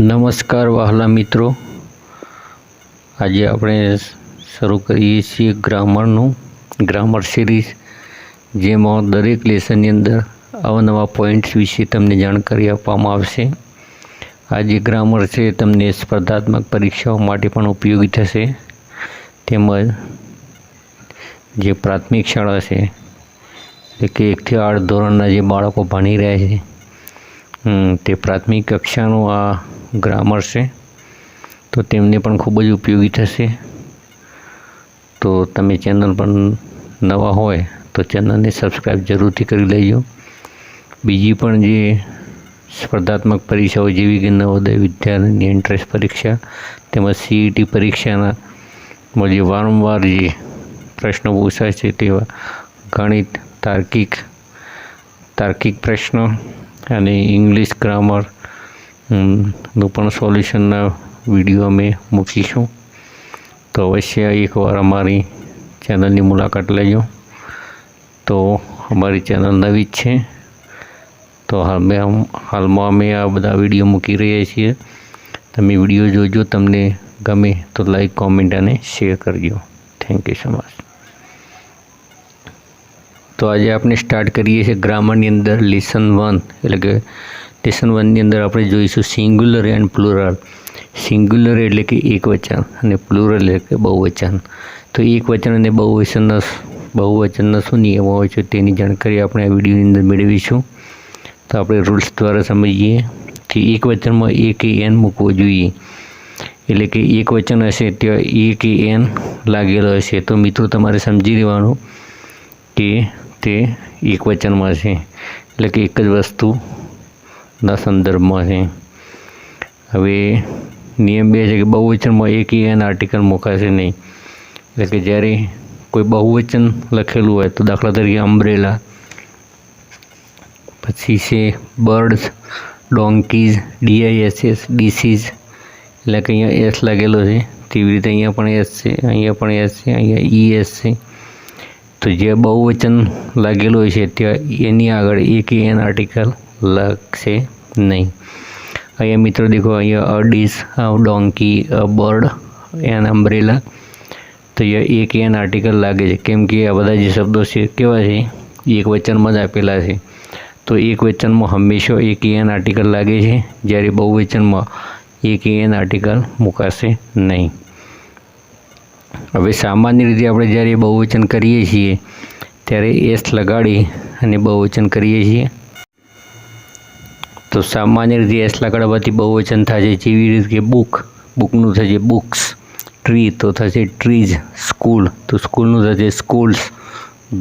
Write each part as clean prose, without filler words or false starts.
નમસ્કાર વહાલા મિત્રો, આજે આપણે શરૂ કરીએ છીએ ગ્રામર સિરીઝ, જેમાં દરેક લેસનની અંદર અવનવા પોઈન્ટ્સ વિશે તમને જાણકારી આપવામાં આવશે. આ જે ગ્રામર છે તમને સ્પર્ધાત્મક પરીક્ષાઓ માટે પણ ઉપયોગી થશે. તેમજ જે પ્રાથમિક શાળા છે એટલે કે 1 થી 8 ધોરણના જે બાળકો ભણી રહ્યા છે તે પ્રાથમિક કક્ષાનું આ ગ્રામર છે, તો તેમને પણ ખૂબ જ ઉપયોગી થશે. તો તમે ચેનલ પર નવા હોય તો ચેનલને સબસ્ક્રાઈબ જરૂરથી કરી લેજો. બીજી પણ જે સ્પર્ધાત્મક પરીક્ષાઓ જેવી કે નવોદય વિદ્યાલયની એન્ટ્રન્સ પરીક્ષા તેમજ CET પરીક્ષાના જે વારંવાર જે પ્રશ્નો પૂછાય છે તેવા ગણિત, તાર્કિક પ્રશ્નો અને ઇંગ્લિશ ગ્રામર નું પણ સોલ્યુશનના વિડીયો અમે મૂકીશું. તો અવશ્ય એકવાર અમારી ચેનલની મુલાકાત લેજો. તો અમારી ચેનલ નવી જ છે, તો હાલમાં અમે આ બધા વિડીયો મૂકી રહ્યા છીએ. તમે વિડીયો જોજો, તમને ગમે તો લાઈક, કોમેન્ટ અને શેર કરજો. Thank you so much. તો આજે આપણે સ્ટાર્ટ કરીએ છીએ ગ્રામરની અંદર લેસન 1, એટલે કે લેસન 1ની અંદર આપણે જોઈશું સિંગ્યુલર એન્ડ પ્લુરલ. સિંગ્યુલર એટલે કે એકવચન અને પ્લુરલ એટલે કે બહુવચન. તો એકવચન અને બહુવચનના શું નિયમો હોય છે તેની જાણકારી આપણે આ વિડીયોની અંદર મેળવીશું. તો આપણે રૂલ્સ દ્વારા સમજીએ કે એકવચનમાં A કે N મૂકવો જોઈએ, એટલે કે એકવચન હશે ત્યાં A કે N લાગેલો હશે. તો મિત્રો તમારે સમજી લેવાનું કે તે એકવચનમાં છે, એટલે કે એક જ વસ્તુના સંદર્ભમાં છે. હવે નિયમ 2 છે કે બહુવચનમાં A કે N આર્ટિકલ મૂકાશે નહીં. એટલે કે જ્યારે કોઈ બહુવચન લખેલું હોય તો દાખલા તરીકે અમ્બ્રેલા, પછી છે બર્ડ્સ, ડોન્કીઝ, DISS, ડીસીઝ, એટલે કે અહીંયા S લાગેલો છે. તેવી રીતે અહીંયા પણ S છે, અહીંયા પણ S છે, અહીંયા ES છે. તો જે બહુવચન લાગેલું હોય છે ત્યાં એની આગળ A કે N આર્ટિકલ લાગશે નહીં. અહીંયા મિત્રો દેખો, અહીંયા a dish, a donkey, a bird and umbrella, તો અહીંયા A કે N આર્ટિકલ લાગે છે, કેમ કે આ બધા જે શબ્દો છે કેવા છે, એક વચનમાં જ આપેલા છે. તો એક વચનમાં હંમેશા A કે N આર્ટિકલ લાગે છે, જ્યારે બહુવચનમાં A કે N આર્ટિકલ મૂકાશે નહીં. હવે સામાન્ય રીતે આપણે જ્યારે બહુવચન કરીએ છીએ ત્યારે S લગાડી અને બહુવચન કરીએ છીએ. તો સામાન્ય રીતે S લગાડવાથી બહુવચન થાય છે. જેવી રીતે કે બુકનું થશે બુક્સ, ટ્રી તો થશે ટ્રીઝ, સ્કૂલ તો સ્કૂલનું થશે સ્કૂલ્સ,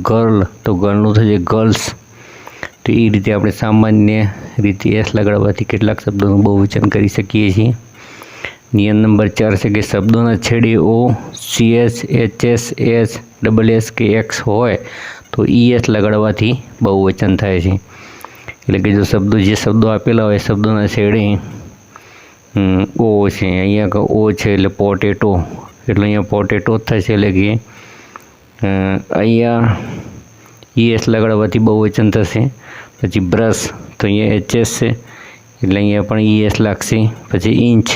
ગર્લ તો ગર્લનું થશે ગર્લ્સ. તો એ રીતે આપણે સામાન્ય રીતે S લગાડવાથી કેટલાક શબ્દોનું બહુવચન કરી શકીએ છીએ. નિયમ નંબર 4 છે કે શબ્દોના છેડે O, CH, HS, S, SS કે X હોય તો ES લગાડવાથી બહુવચન થાય છે. એટલે કે જે શબ્દો આપેલા હોય શબ્દોના છેડે O છે, અહીંયા O છે એટલે પોટેટો, એટલે અહીંયા પોટેટો જ થશે. એટલે કે અહીંયા ES લગાડવાથી બહુવચન થશે. પછી બ્રશ તો અહીંયા HS છે એટલે અહીંયા પણ ES લાગશે. પછી ઇંચ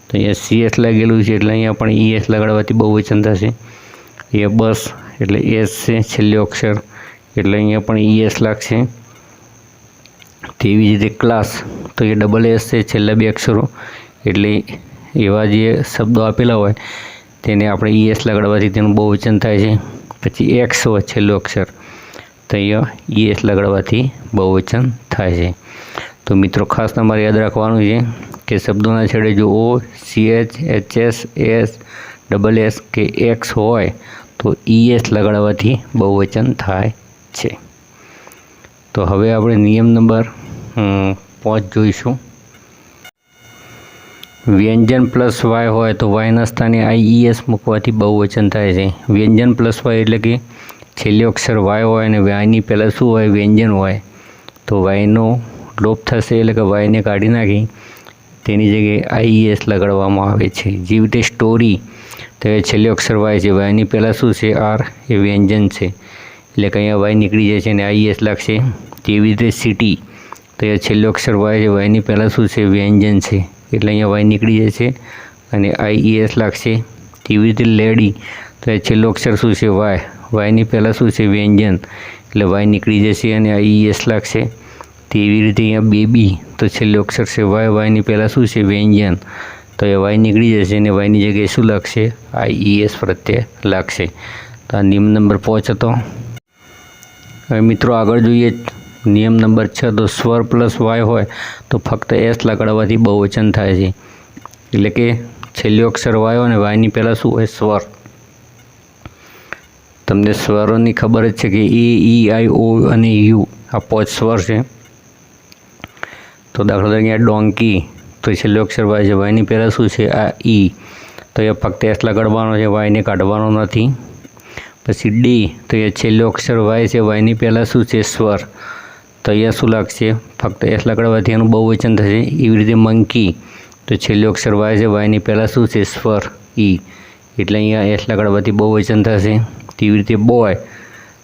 તો અહીંયા CS લાગેલું છે એટલે અહીંયા પણ ES લગાડવાથી બહુવચન થશે. અહીંયા બસ એટલે S છે છેલ્લો અક્ષર એટલે અહીંયા પણ ES લાગશે. તેવી જ રીતે ક્લાસ તો એ SS છે છેલ્લા 2 અક્ષરો, એટલે એવા જે શબ્દો આપેલા હોય તેને આપણે ES લગાડવાથી તેનું બહુવચન થાય છે. પછી X હોય છેલ્લો અક્ષર તો અહીંયા ES લગાડવાથી બહુવચન થાય છે. તો મિત્રો ખાસ તમારે યાદ રાખવાનું છે કે શબ્દોના છેડે જો O, CH, HS, S, SS કે X હોય તો ES લગાડવાથી બહુવચન થાય છે. તો હવે આપણે નિયમ નંબર 5 જોઈશું. વ્યંજન પ્લસ Y હોય તો Yના સ્થાને IES મૂકવાથી બહુવચન થાય છે. વ્યંજન પ્લસ Y એટલે કે છેલ્લો અક્ષર Y હોય અને Yની પહેલાં શું હોય, વ્યંજન હોય, તો Yનો લોપ થશે, એટલે કે Yને કાઢી નાખી તેની જગ્યાએ IES લગાડવામાં આવે છે. જેવી રીતે સ્ટોરી તો એ છેલ્લો અક્ષર Y છે, Yની પહેલાં શું છે, R એ વ્યંજન છે, એટલે કે અહીંયા Y નીકળી જાય છે અને IES લાગશે. તેવી રીતે સિટી તો એ છેલ્લો અક્ષર Y છે, Yની પહેલાં શું છે, વ્યંજન છે, એટલે અહીંયા વાય નીકળી જશે અને IES લાગશે. તેવી રીતે લેડી, તો એ છેલ્લો અક્ષર શું છે? વાય. વાયની પહેલાં શું છે? વ્યંજન, એટલે વાય નીકળી જશે અને IES લાગશે. તેવી રીતે અહીંયા બેબી, તો છેલ્લો અક્ષર છે વાય. વાયની પહેલાં શું છે? વ્યંજન, તો એ વાય નીકળી જશે અને વાયની જગ્યાએ શું લાગશે? IES પ્રત્યય લાગશે. તો આ નિયમ નંબર 5 હતો. હવે મિત્રો આગળ જોઈએ નિયમ નંબર 6. તો સ્વર પ્લસ વાય હોય તો ફક્ત એસ લગાડવાથી બહુવચન થાય છે. એટલે કે છેલ્લો અક્ષર વાય હોય અને વાયની પહેલાં શું હોય? સ્વર. તમને સ્વરોની ખબર જ છે કે A, E, I, O અને U આ 5 સ્વર છે. તો દાખલા તરીકે ડોંકી, તો છેલ્લો અક્ષર વાય છે. વાયની પહેલાં શું છે? આ ઈ, તો એ ફક્ત એસ લગાડવાનો છે, વાયને કાઢવાનો નથી. પછી ડી, તો એ છેલ્લો અક્ષર વાય છે. વાયની પહેલાં શું છે? સ્વર, તો અહીંયા શું લાગશે? ફક્ત એસ લગાડવાથી એનું બહુવચન થશે. એવી રીતે મંકી, તો છેલ્લો અક્ષર વાય છે. વાયની પહેલાં શું છે? સ્વર ઈ, એટલે અહીંયા એસ લગાડવાથી બહુવચન થશે. તેવી રીતે બોય,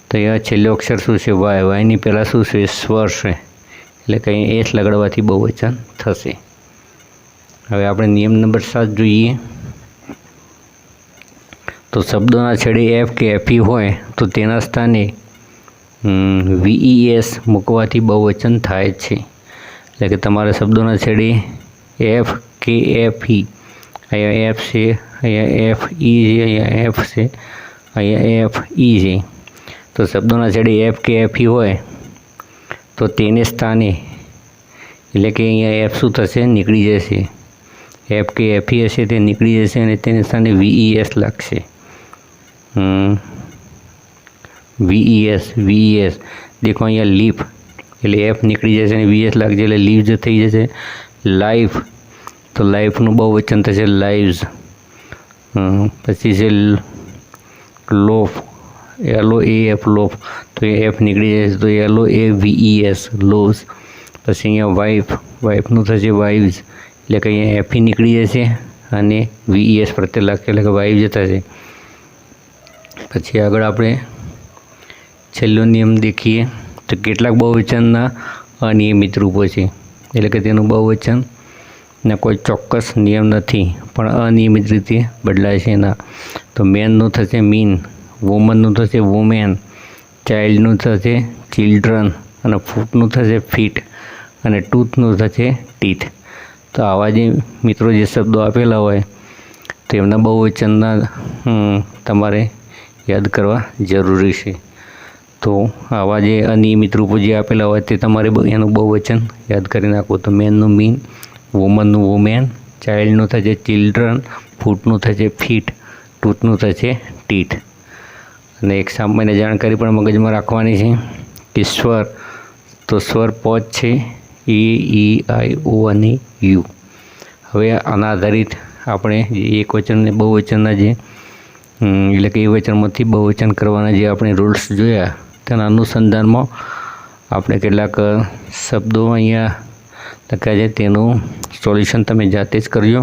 તો અહીંયા છેલ્લો અક્ષર શું છે? વાય. વાયની પહેલાં શું છે? સ્વર છે, એટલે કે અહીંયા એસ લગાડવાથી બહુવચન થશે. હવે આપણે નિયમ નંબર 7 જોઈએ. તો શબ્દોના છેડે એફ કે એફઈ હોય તો તેના સ્થાને VES મૂકવાથી બહુવચન થાય છે. એટલે કે તમારા શબ્દોના છેડે એફ કે એફઈ, અહીંયા એફ છે, અહીંયા FE છે, અહીંયા એફ છે, અહીંયા FE છે. તો શબ્દોના છેડે એફ કે એફઈ હોય તો તેને સ્થાને, એટલે કે અહીંયા એફ શું થશે? નીકળી જશે. એફ કે એફઈ હશે તે નીકળી જશે અને તેને સ્થાને VES લાગશે. VES દેખો અહીંયા લીફ, એટલે એફ નીકળી જશે અને VS લાગશે એટલે લીવ્સ થઈ જશે. લાઈફ, તો લાઈફનું બહુવચન થશે લાઈવ્સ. પછી છે લોફ, LOAF લોફ, તો એ એફ નીકળી જશે તો LOAVES લોવ્સ. પછી અહીંયા વાઇફ, વાઇફનું થશે વાઇવ્સ, એટલે કે અહીંયા એફઈ નીકળી જશે અને VES પ્રત્યે લાગશે એટલે કે વાઇવ્સ થશે. પછી આગળ આપણે છેલ્લો નિયમ દેખીએ. તો કેટલાક બહુવચનના અનિયમિત રૂપો છે, એટલે કે તેનું બહુવચનના કોઈ ચોક્કસ નિયમ નથી પણ અનિયમિત રીતે બદલાય છે એના. તો મેનનું થશે મીન, વુમનનું થશે વુમેન, ચાઇલ્ડનું થશે ચિલ્ડ્રન અને ફૂટનું થશે ફીટ અને ટૂથનું થશે ટીથ. તો આવા જે મિત્રો જે શબ્દો આપેલા હોય તો એમના બહુવચનના તમારે યાદ કરવા જરૂરી છે. તો આવા જે અનિયમિત રૂપો જે આપેલા હોય તે તમારે એનું બહુવચન યાદ કરી નાખો. તો મેનનું મીન, વુમનનું વુમેન, ચાઇલ્ડનું થશે ચિલ્ડ્રન, ફૂટનું થશે ફીટ, ટૂથનું થશે ટીથ. અને એક સામાન્ય જાણકારી પણ મગજમાં રાખવાની છે કે સ્વર, તો સ્વર 5 છે: A, E, I, O અને U. હવે આના આધારિત આપણે એકવચન અને બહુવચનના જે એટલે કે એ વચનમાંથી બહુવચન કરવાના જે આપણે રૂલ્સ જોયા તેના અનુસંધાનમાં આપણે કેટલાક શબ્દો અહીંયા લખ્યા છે તેનું સોલ્યુશન તમે જાતે જ કરજો,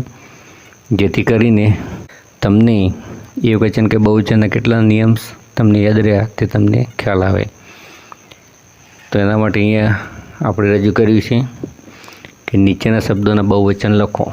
જેથી કરીને તમને એ વચન કે બહુવચનના કેટલા નિયમ તમને યાદ રહ્યા તે તમને ખ્યાલ આવે. તો એના માટે અહીંયા આપણે રજૂ કર્યું છે કે નીચેના શબ્દોના બહુવચન લખો.